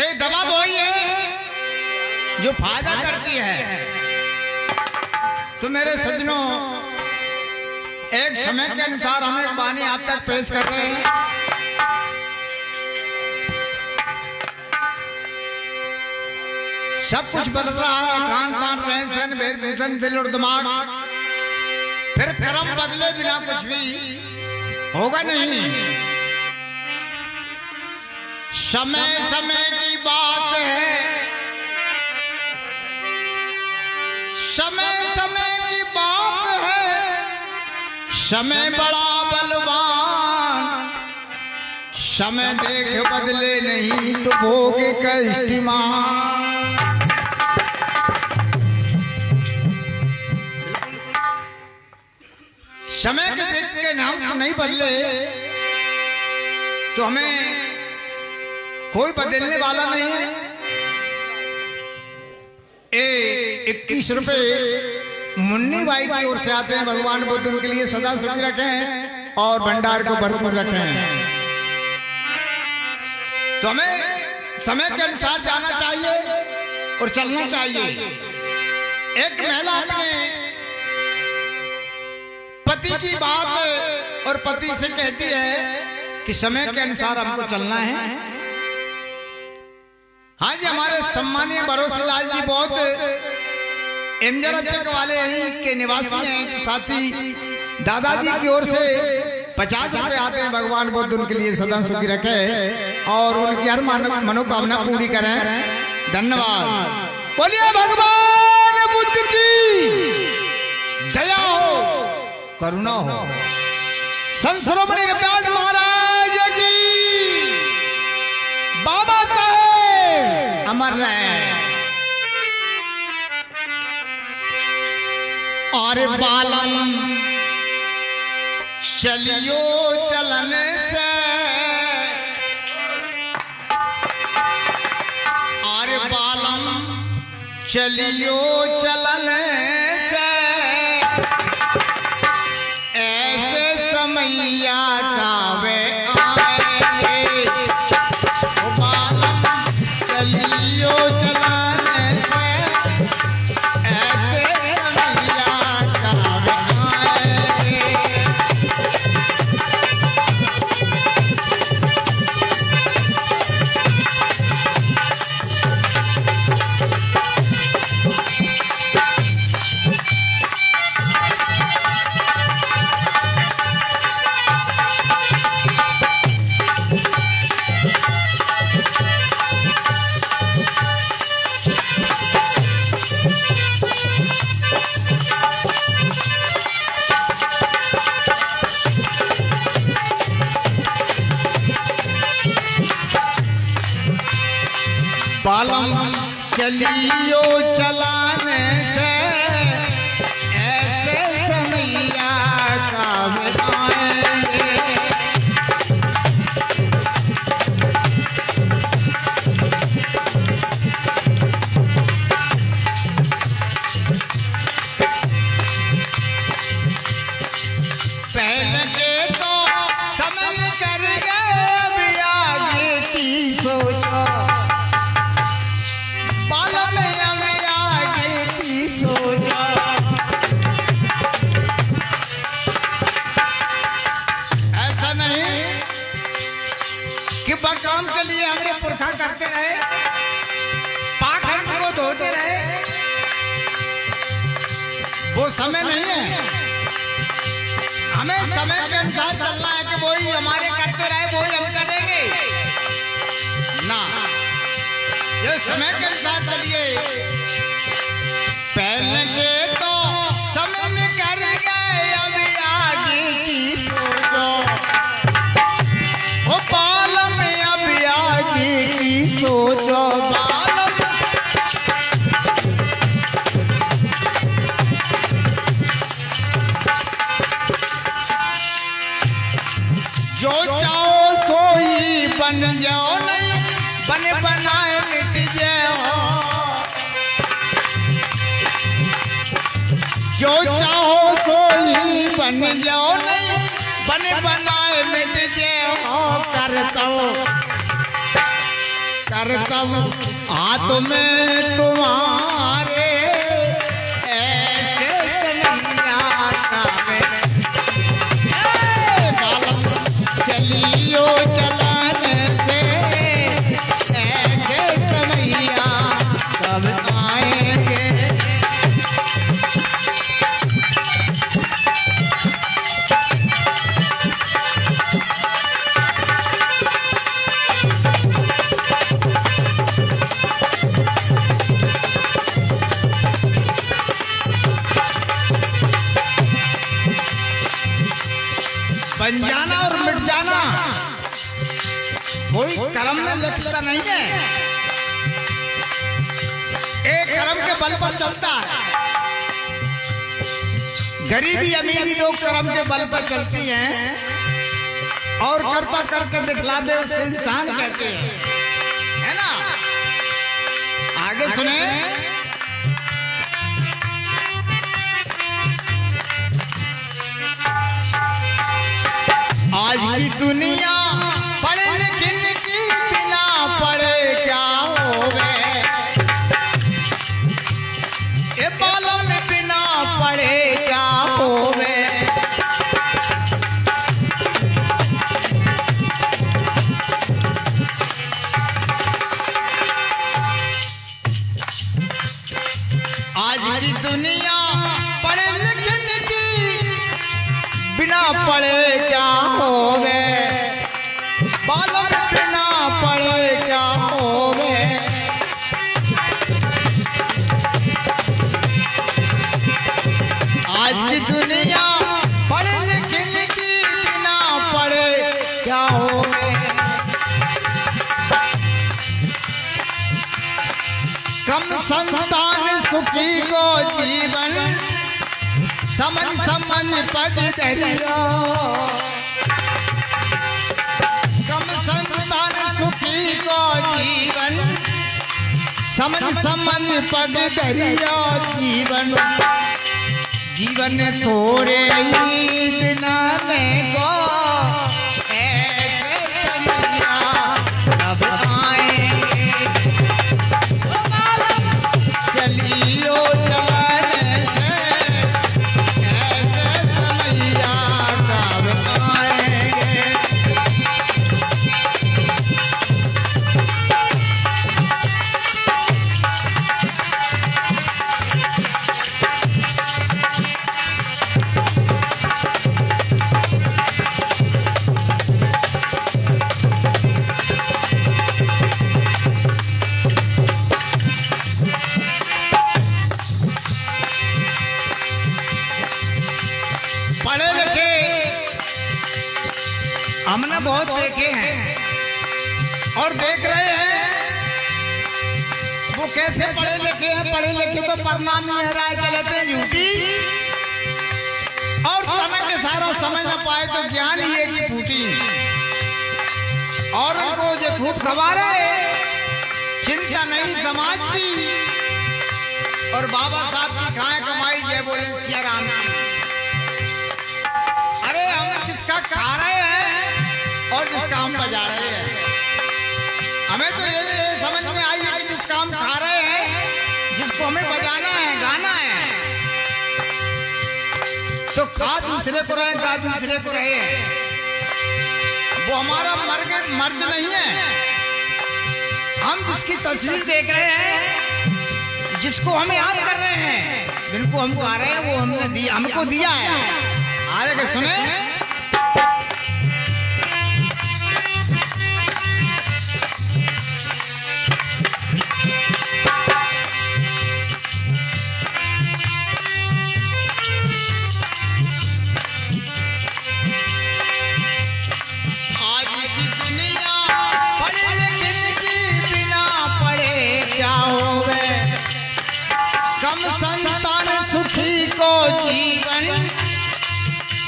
एक दवा वही है जो फायदा करती है। तो मेरे सज्जनों, एक समय के अनुसार हम एक वाणी आप तक पेश कर रहे हैं। सब कुछ बदल रहा है, खान पान, रहन सहन, वेशभूषण, दिल और दिमाग। फिर कर्म बदले बिना कुछ भी होगा नहीं। समय समय की बात है, समय समय की बात है। समय बड़ा बलवान, समय देख बदले नहीं तो भोग कष्टमान। समय के देख के नाम नहीं बदले तो हमें कोई बदलने वाला नहीं है। 21 रुपए मुन्नी बाई की ओर से आते हैं। भगवान बुद्ध उनके लिए सदा सुखी रखें और भंडार को भरपूर रखें। तो हमें समय के अनुसार जाना चाहिए और चलना चाहिए। एक महिला अपने पति की बात और पति से कहती है कि समय के अनुसार हमको चलना है। हाँ जी, हमारे सम्मानीय भरोसेलाल जी बहुत एमजरा चक वाले हैं के निवासी हैं। जो साथी दादाजी की ओर से 50 रुपए आते हैं। भगवान बुद्ध उनके लिए सदा सुखी रखे और उनकी हर मनोकामना पूरी करें। धन्यवाद। बोलिए भगवान बुद्ध की जया हो, करुणा हो। संत शिरोमणि रविदास महाराज की, बाबा साहेब अमर रहे। और बालम चलियो चलन से, और बालम चलियो चलन से, ऐसे समैया कावे आएंगे। बालम चलियो चलन से, ऐसे समैया कावे आएंगे। बालम चलियो चलाने से, ऐसे समैया कावे आएंगे। पहले के तो समझ कर गए, अभी आगे की सोचो। काम के लिए हमारे पुरखा करते रहे, पाखंड को धोते रहे, वो समय नहीं है। हमें समय के अनुसार चलना है कि वही हमारे करते रहे वही हम करेंगे ना। ये समय के अनुसार चलिए। पहले के तो समय में कर गए, अभी आगे की सोचो। ओ बालम अभी आगे की सोचो। बालम जो चाहो सोई बन जाओ, नहीं बने बनाए मिट जाओ। जो चाहो सोई बन जाओ, नहीं बने बनाए मिट जाओ। कर करतब हाथ में तुम्हारे ऐसे समैया बालम चलियो चलाने से ऐसे समैया कब आएंगे। बन जाना और मिट जाना कोई कर्म में लिखता नहीं है, एक कर्म के बल पर चलता है। गरीबी अमीरी दो कर्म के बल पर चलती हैं और करता करके दिखला दे उसे इंसान कहते हैं, है ना। आगे सुने। आज की दुनिया पढ़े लिखने की बिना पढ़े क्या होवे, ये बालों में बिना पढ़े क्या होवे। आज की दुनिया पढ़े लिखने की बिना पढ़े क्या होवे, बालों में बिना पढ़े क्या होवे। आज की दुनिया पढ़े लिखने की बिना पढ़े क्या होवे। कम संतान सुखी को जीवन समझ समझ पग दरिया, कम संतान सुखी को जीवन समझ समझ पग दरिया। जीवन जीवन थोड़े ही दिना में गो ऐसे समैया कब आएंगे। चलियो चलाने से पढ़े लिखे हमने बहुत देखे हैं और देख रहे हैं वो कैसे पढ़े लिखे हैं। पढ़े लिखे तो परिणाम नहीं राय चलते हैं यूपी और तनक के सारा समझ न पाए तो ज्ञान ही है कि फूटी और उनको जो खूब खबर है चिंता नहीं समाज की और बाबा साहब की खाए कमाई जय बोले सिया राम की। अरे हम जिसका खा रहे हैं और जिसका हम बजा रहे हैं, हमें तो ये समझ में आई है कि जिसका हम खा रहे हैं जिसको हमें बजाना है गाना है तो खा दूसरे को रहे गा दूसरे को रहे, वो हमारा मर्ज नहीं है। हम जिसकी तस्वीर देख रहे हैं जिसको हम याद कर रहे हैं जिनको हम गा रहे हैं वो हमने दिया हमको दिया है। आगे के सुने। आज की दुनिया पढ़े लिखने की बिना पढ़े क्या होवे, कम संतान सुखी को जीवन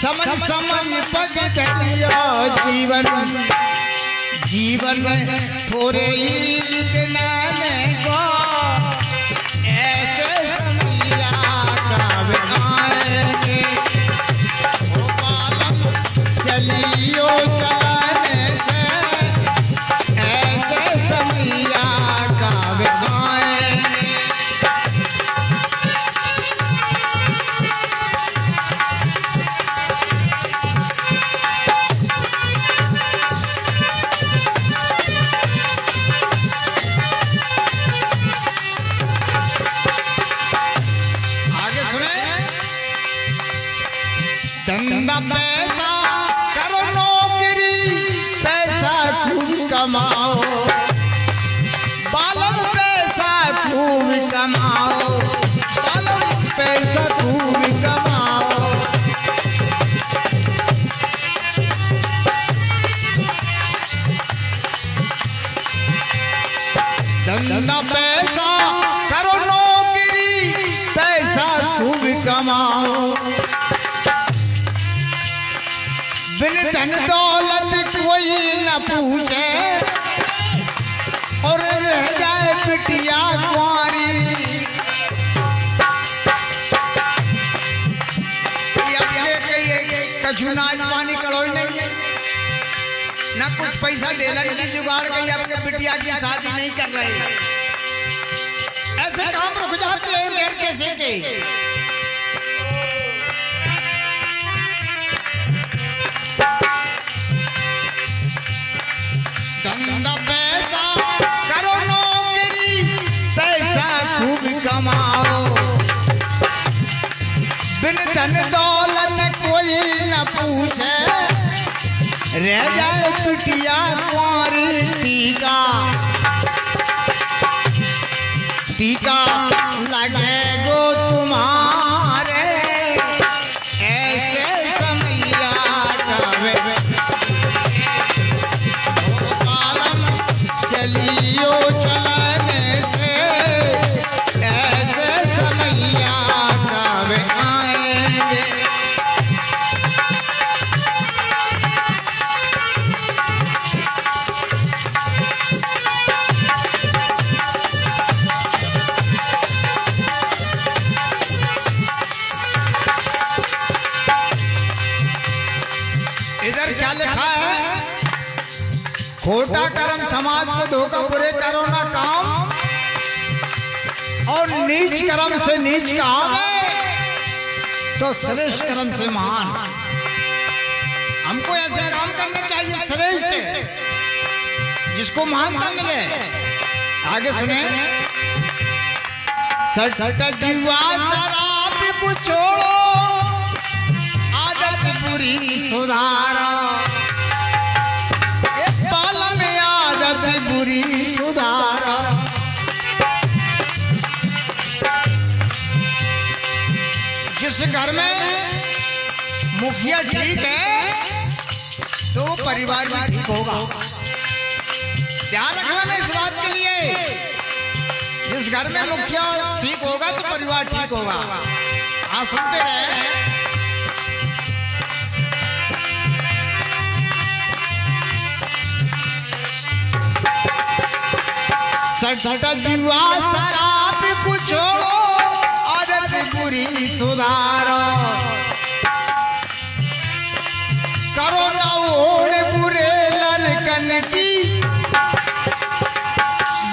समझ समझ पग दरिया। जीवन जीवन थोड़े ही दिना में को ऐसे समैया कब आएंगे। ओ बालम चलियो चलाने से ऐसे समैया पैसा करो नौकरी, पैसा खूब कमाओ, बालम पैसा खूब कमाओ, बालम पैसा खूब कमाओ। धंधा पैसा करो नौकरी, पैसा खूब कमाओ, बिन धन दौलत कोई न पूछे और रह जाए बिटिया कुंवारी। कछु नाच पानी कड़ोई नहीं है, ना कुछ पैसा देला की जुगाड़ गई, आपके बिटिया की शादी नहीं कर रहे, ऐसे काम रुक जाते हैं गैर कैसे के। धंधा पैसा करो नौकरी, पैसा खूब कमाओ, बिन धन दौलत कोई न पूछे, रह जाए बिटिया कुंवारी। टीका टीका लगे गो तुम्हारे, ऐसे समैया गावे, बालम चलियो चलने से, ऐसे समैया गावे आएंगे। इधर क्या लिखा है? खोटा कर्म समाज को धोखा, बुरे करो ना काम, और नीच कर्म से नीच काम है तो श्रेष्ठ कर्म से महान। हमको ऐसे काम करना चाहिए श्रेष्ठ, जिसको महानता मिले। आगे सुने। सट जुआ शराब को छोड़ो, आदत बुरी सुधारो, बाल में आदत बुरी सुधारो। जिस घर में मुखिया ठीक है तो परिवार भी ठीक होगा। ध्यान रखना इस बात के लिए, जिस घर में मुखिया ठीक होगा तो परिवार ठीक होगा। आप सुनते रहे। सट जुआ शराब को छोड़ो, आदत बुरी सुधारो, करो ना ओढ़ बुरे लड़कन की,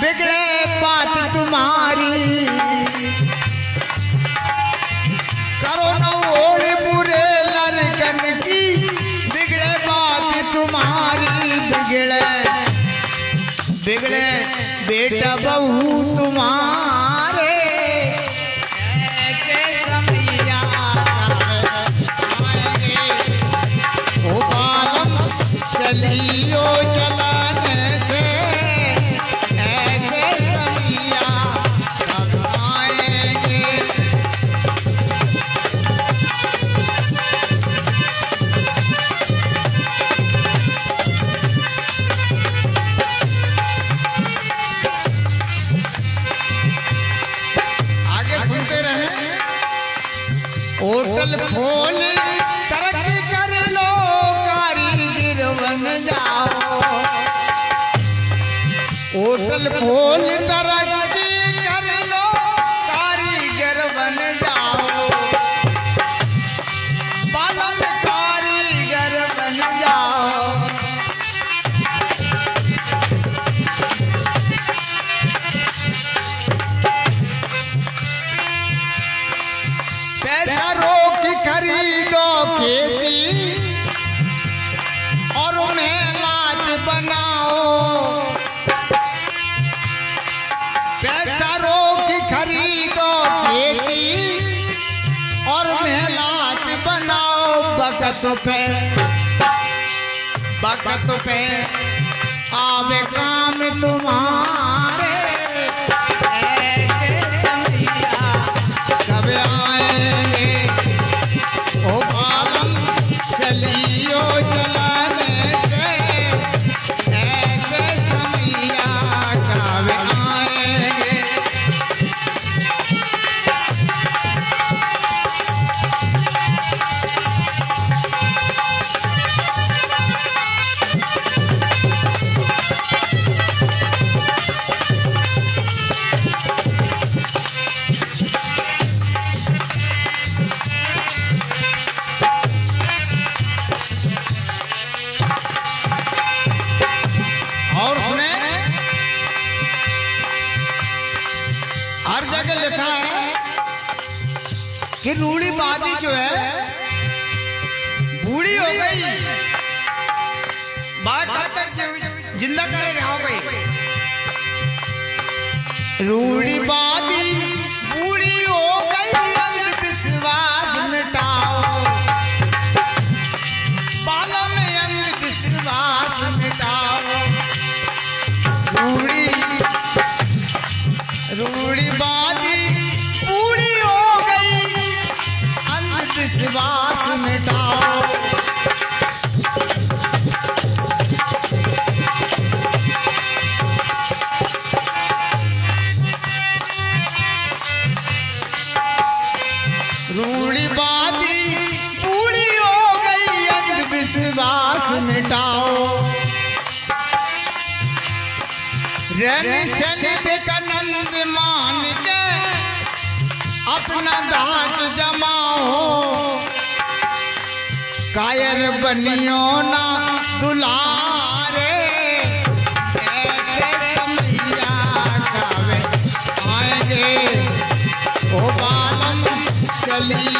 बिगड़े बात तुम्हारी। करो ना ओढ़ बुरे लड़कन की, बिगड़े बात तुम्हारी। बिगड़े बेटा बहू तुम्हारे, ऐसे समैया आएंगे। ओ बालम चलियो चलने से, ऐसे समैया सब आएंगे। होटल खोल तरक्की कर लो, कारीगर बन जाओ। होटल खोल तरक्की कर लो, कारीगर बन जाओ। बालम कारीगर बन जाओ। पैसा रोक खरीदो खेती, और उन्हें लाज बनाओ। पैसा रोक खरीदो खेती, और उन्हें लाज बनाओ। बकत पे आवे काम तुम्हारे, कब आएंगे ओ बालम चलियो चलाने से, ऐसे समैया कब आएंगे। और सुने, हर जगह लिखा है कि रूढ़ीवादी जो है बूढ़ी हो गई, बात तक जिंदा करे रहा हो गई। रूढ़ीवादी बूढ़ी हो गई, अंधविश्वास मिटाओ, बालों में अंधविश्वास मिटाओ। रूढ़ीवादी बूढ़ी हो गई, अंधविश्वास मिटाओ। रूढ़ीवादी बूढ़ी हो गई, अंधविश्वास मिटाओ। रैनी सैनी विवेकानंद मान के अपना दांत जमाओ, कायर बनियो ना दुलारे, ऐसे समैया कब आएंगे ओ बालम चलिए